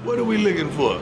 What are we looking for?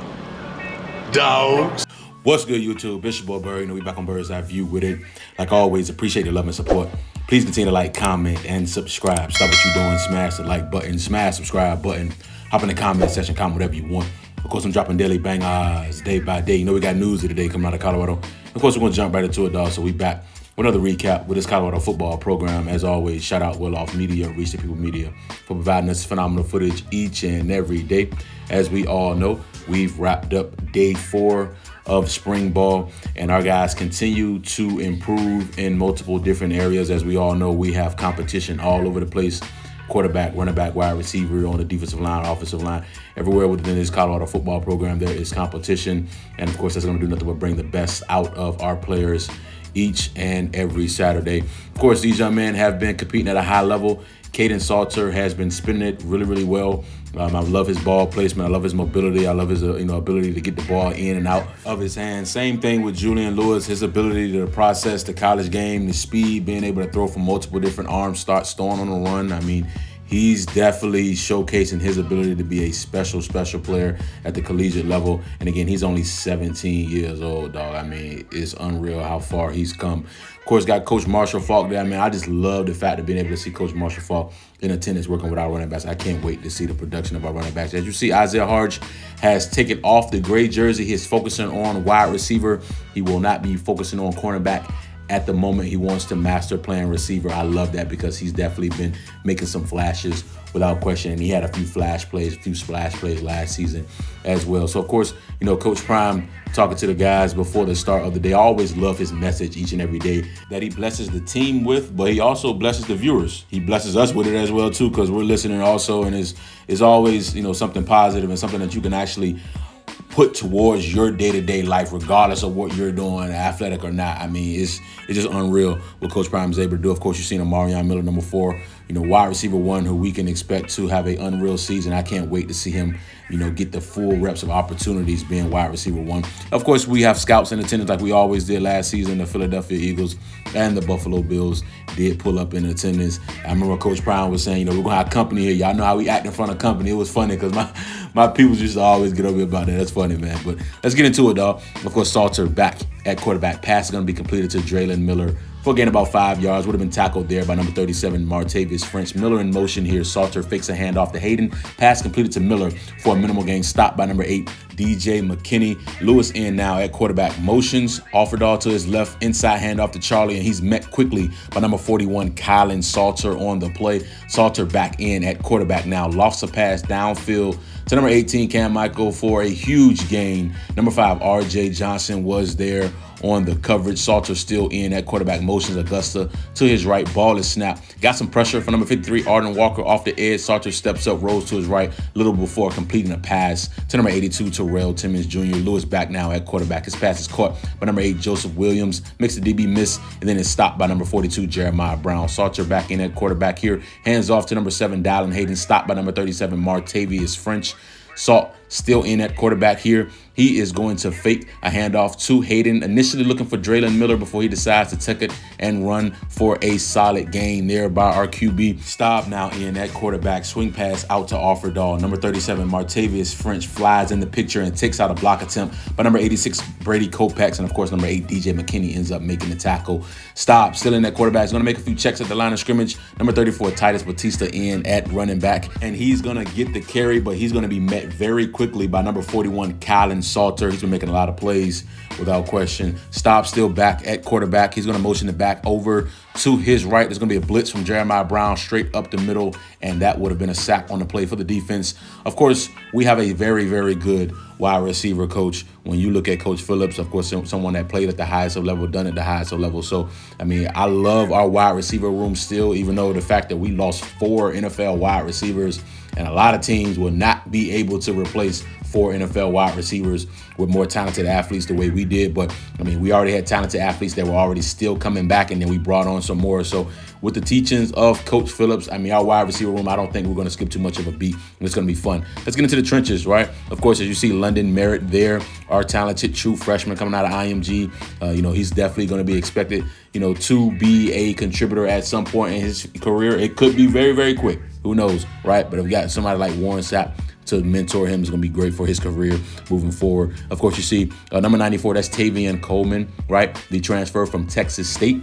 Dogs. What's good, YouTube? Bishop Boy Bird. We back on Bird's Eye View with it. Like always, appreciate the love and support. Please continue to like, comment, and subscribe. Stop what you're doing. Smash the like button. Smash subscribe button. Hop in the comment section. Comment whatever you want. Of course, I'm dropping daily bangers day by day. We got news of the day coming out of Colorado. Of course, we're going to jump right into it, dog. So we back with another recap with this Colorado football program. As always, shout out Will Off Media, Reach the People Media, for providing us phenomenal footage each and every day. As we all know, we've wrapped up day 4 of spring ball, and our guys continue to improve in multiple different areas. As we all know, we have competition all over the place. Quarterback, running back, wide receiver, on the defensive line, offensive line. Everywhere within this Colorado football program, there is competition. And of course, that's going to do nothing but bring the best out of our players each and every Saturday. Of course, these young men have been competing at a high level. Caden Salter has been spinning it really, really well. I love his ball placement. I love his mobility. I love his ability to get the ball in and out of his hands. Same thing with Julian Lewis, his ability to process the college game, the speed, being able to throw from multiple different arms, start throwing on the run. I mean, he's definitely showcasing his ability to be a special player at the collegiate level. And again, he's only 17 years old, dog. I mean, it's unreal how far he's come. Of course, got Coach Marshall Falk there. I just love the fact of being able to see Coach Marshall Falk in attendance working with our running backs. I can't wait to see the production of our running backs. As you see, Isaiah Harge has taken off the gray jersey. He's focusing on wide receiver. He will not be focusing on cornerback at the moment. He wants to master playing receiver. I love that because he's definitely been making some flashes without question. And he had a few flash plays, a few splash plays last season as well. So, of course, Coach Prime talking to the guys before the start of the day. I always love his message each and every day that he blesses the team with, but he also blesses the viewers. He blesses us with it as well, too, because we're listening also. And it's always, something positive and something that you can actually put towards your day-to-day life, regardless of what you're doing, athletic or not. It's just unreal what Coach Prime is able to do. Of course, you've seen Amarion Miller, number 4, wide receiver 1, who we can expect to have an unreal season. I can't wait to see him, get the full reps of opportunities being wide receiver 1. Of course, we have scouts in attendance like we always did last season. The Philadelphia Eagles and the Buffalo Bills did pull up in attendance. I remember Coach Prime was saying, we're going to have company here. Y'all know how we act in front of company. It was funny because my people used to always get over about that. That's funny, man. But let's get into it, dog. Of course, Salter back at quarterback. Pass is going to be completed to Draylen Miller for a gain about 5 yards. Would have been tackled there by number 37, Martavius French. Miller in motion here. Salter fakes a handoff to Hayden. Pass completed to Miller for a minimal gain. Stopped by number 8, DJ McKinney. Lewis in now at quarterback. Motions. Offerdahl to his left. Inside handoff to Charlie, and he's met quickly by number 41, Kylan Salter on the play. Salter back in at quarterback now. Lofts a pass downfield to number 18, Cam Michael, for a huge gain. Number 5, RJ Johnson was there on the coverage. Salter still in at quarterback. Motions Augusta to his right. Ball is snapped. Got some pressure from number 53, Arden Walker off the edge. Salter steps up, rolls to his right, a little before completing a pass to number 82, Terrell Timmons Jr. Lewis back now at quarterback. His pass is caught by number 8, Joseph Williams. Makes the DB miss, and then it's stopped by number 42, Jeremiah Brown. Salter back in at quarterback here. Hands off to number 7, Dylan Hayden. Stopped by number 37, Martavius French. Salt still in at quarterback here. He is going to fake a handoff to Hayden, initially looking for Draylen Miller before he decides to tuck it and run for a solid gain there by our QB. Staub now in at quarterback. Swing pass out to Offerdahl. Number 37, Martavius French flies in the picture and takes out a block attempt by number 86, Brady Kopex. And of course, number 8, DJ McKinney ends up making the tackle. Staub still in at quarterback. He's going to make a few checks at the line of scrimmage. Number 34, Titus Batista in at running back. And he's going to get the carry, but he's going to be met very quickly by number 41, Kylan Salter. He's been making a lot of plays without question. Staub still back at quarterback. He's going to motion it back over to his right. There's going to be a blitz from Jeremiah Brown straight up the middle, and that would have been a sack on the play for the defense. Of course, we have a very, very good wide receiver coach. When you look at Coach Phillips, of course, someone that played at the highest of level, done at the highest of level. So, I love our wide receiver room still, even though the fact that we lost 4 NFL wide receivers, and a lot of teams will not be able to replace 4 NFL wide receivers with more talented athletes the way we did. But, we already had talented athletes that were already still coming back, and then we brought on some more. So with the teachings of Coach Phillips, our wide receiver room, I don't think we're going to skip too much of a beat, and it's going to be fun. Let's get into the trenches, right? Of course, as you see, London Merritt there, our talented true freshman coming out of IMG. He's definitely going to be expected, to be a contributor at some point in his career. It could be very, very quick. Who knows, right? But if we got somebody like Warren Sapp to mentor him. Is going to be great for his career moving forward. Of course, you see number 94, that's Tavion Coleman, right? The transfer from Texas State.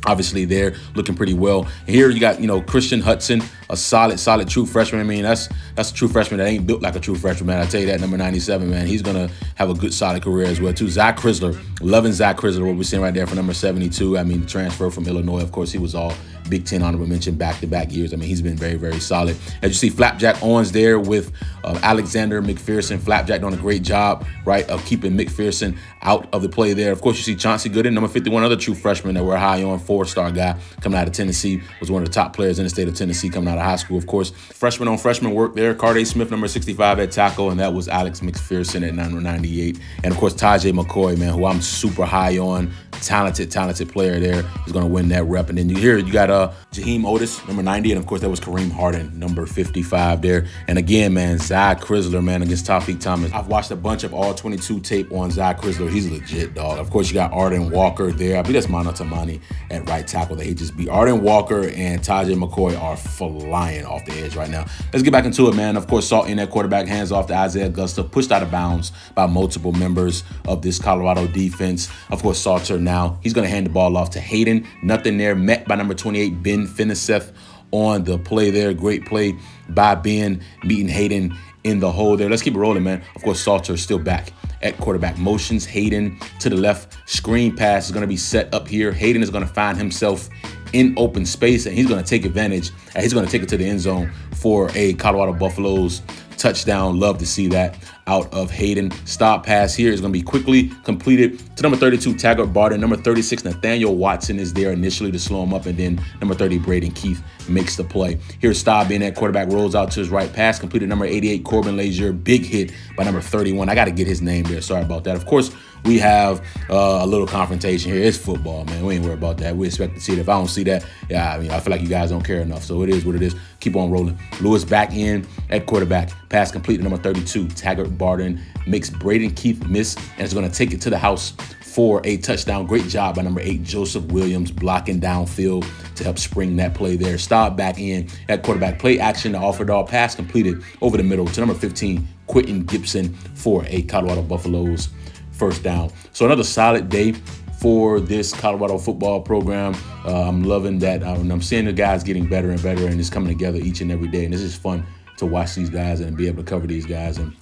Obviously, they're looking pretty well. Here you got, Christian Hudson, a solid true freshman. I mean, that's a true freshman that ain't built like a true freshman, man. I tell you that, number 97, man. He's going to have a good, solid career as well, too. Zach Crisler, loving Zach Crisler, what we're seeing right there for number 72. I mean, transfer from Illinois. Of course, he was all Big Ten honorable mention back-to-back years. I mean, he's been very, very solid. As you see, Flapjack Owens there with Alexander McPherson. Flapjack doing a great job, right, of keeping McPherson out of the play there. Of course, you see Chauncey Gooden, number 51, another true freshman that we're high on, 4-star guy coming out of Tennessee, was one of the top players in the state of Tennessee coming out of high school. Of course, freshman on freshman work there. Carday Smith, number 65 at tackle, and that was Alex McPherson at number 98. And of course, Tajay McCoy, man, who I'm super high on. Talented player there. He's going to win that rep. And then you got Jaheim Otis, number 90. And of course, that was Kareem Harden, number 55 there. And again, man, Zach Crisler, man, against Tawfiq Thomas. I've watched a bunch of all 22 tape on Zach Crisler. He's legit, dog. Of course, you got Arden Walker there. I believe that's Mano Tamani at right tackle that he just beat. Arden Walker and Tajay McCoy are flying off the edge right now. Let's get back into it, man. Of course, Salton, that quarterback, hands off to Isaiah Augusta, pushed out of bounds by multiple members of this Colorado defense. Of course, Salter now, he's going to hand the ball off to Hayden. Nothing there, met by number 28, Ben Finiseth on the play there. Great play by Ben, meeting Hayden in the hole there. Let's keep it rolling, man. Of course, Salter is still back at quarterback. Motions Hayden to the left. Screen pass is going to be set up here. Hayden is going to find himself in open space, and he's going to take advantage, and he's going to take it to the end zone for a Colorado Buffaloes touchdown. Love to see that out of Hayden. Stop pass here is going to be quickly completed to number 32, Taggart Barton. Number 36, Nathaniel Watson is there initially to slow him up, and then number 30, Braden Keith makes the play. Here's Staub being at quarterback, rolls out to his right, pass completed. Number 88, Corbin Lazier, big hit by number 31. I got to get his name there. Sorry about that. Of course, we have a little confrontation here. It's football, man. We ain't worried about that. We expect to see it. If I don't see that, I feel like you guys don't care enough. So it is what it is. Keep on rolling. Lewis back in at quarterback. Pass complete to number 32. Taggart Barton makes Braden Keith miss, and it's going to take it to the house for a touchdown. Great job by number 8, Joseph Williams, blocking downfield to help spring that play there. Stop back in at quarterback. Play action, the offer dog pass completed over the middle to number 15, Quentin Gibson for a Colorado Buffaloes first down. So another solid day for this Colorado football program. I'm loving that. I'm seeing the guys getting better and better, and it's coming together each and every day. And this is fun to watch these guys and be able to cover these guys and,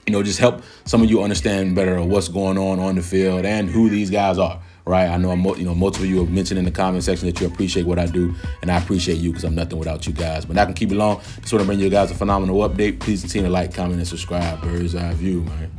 just help some of you understand better what's going on the field and who these guys are, right? I know, multiple of you have mentioned in the comment section that you appreciate what I do, and I appreciate you because I'm nothing without you guys. But I can keep it long. Just want to bring you guys a phenomenal update. Please continue to like, comment, and subscribe. Bird's Eye View, man.